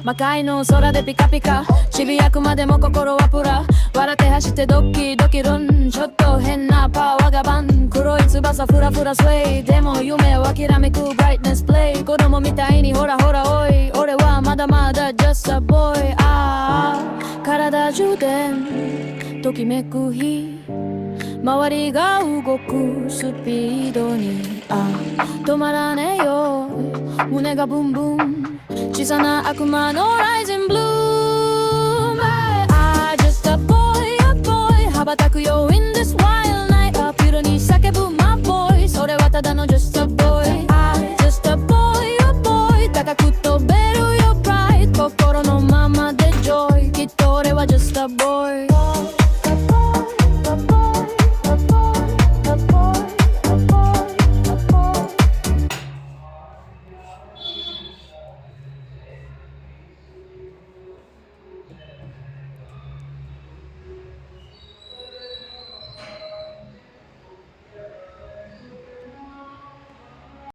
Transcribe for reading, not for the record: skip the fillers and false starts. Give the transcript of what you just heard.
魔界の空でピカピカ渋谷区までも心はプラ笑って走ってドキドキルンちょっと変なパワーがバン黒い翼フラフラスウェイでも夢を諦めくブライトネスプレイ子供みたいにほらほらおい俺はまだまだ just a boy 体充電ときめく日周りが動くスピードに止まらねえよ胸がブンブン小さな悪魔のライジンブルーム just a boy 羽ばたくよ in this wild night アピールに叫ぶ my boy それはただの just a boy